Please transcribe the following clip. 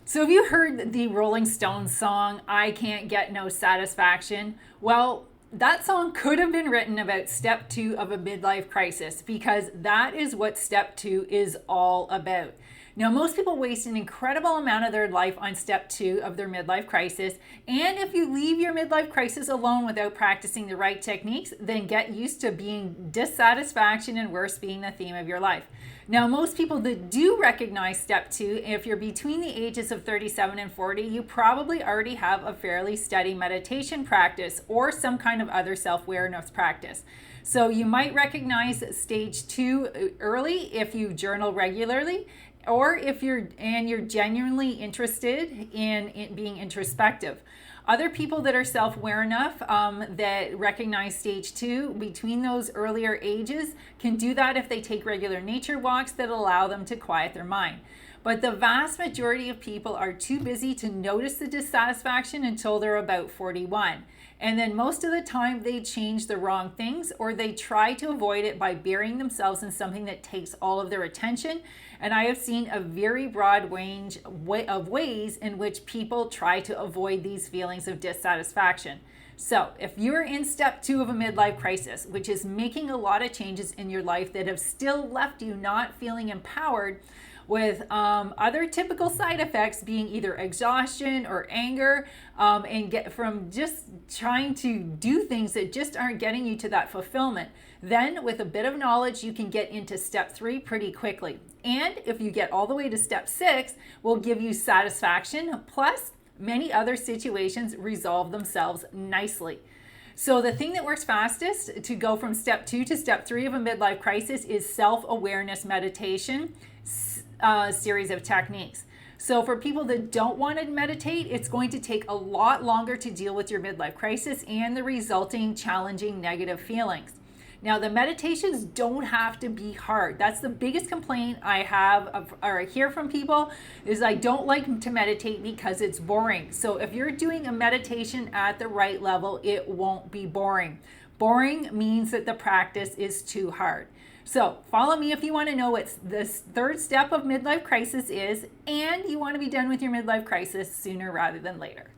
So have you heard the Rolling Stones song, I Can't Get No Satisfaction? Well, that song could have been written about step two of a midlife crisis because that is what step two is all about. Now, most people waste an incredible amount of their life on step two of their midlife crisis. And if you leave your midlife crisis alone without practicing the right techniques, then get used to being dissatisfaction and worse being the theme of your life. Now, most people that do recognize step two, if you're between the ages of 37 and 40, you probably already have a fairly steady meditation practice or some kind of other self-awareness practice. So you might recognize stage two early if you journal regularly, or if you're genuinely interested in being introspective. Other people that are self-aware enough that recognize stage two between those earlier ages can do that if they take regular nature walks that allow them to quiet their mind. But the vast majority of people are too busy to notice the dissatisfaction until they're about 41. And then most of the time they change the wrong things, or they try to avoid it by burying themselves in something that takes all of their attention. And I have seen a very broad range of ways in which people try to avoid these feelings of dissatisfaction. So if you're in step two of a midlife crisis, which is making a lot of changes in your life that have still left you not feeling empowered, with other typical side effects being either exhaustion or anger, and get from just trying to do things that just aren't getting you to that fulfillment, then with a bit of knowledge you can get into step three pretty quickly. And if you get all the way to step six, will give you satisfaction, plus many other situations resolve themselves nicely. So the thing that works fastest to go from step two to step three of a midlife crisis is self-awareness meditation series of techniques. So for people that don't want to meditate, it's going to take a lot longer to deal with your midlife crisis and the resulting challenging negative feelings. Now, the meditations don't have to be hard. That's the biggest complaint I have or I hear from people is I don't like to meditate because it's boring. So if you're doing a meditation at the right level, it won't be boring. Boring means that the practice is too hard. So follow me if you want to know what this third step of midlife crisis is, and you want to be done with your midlife crisis sooner rather than later.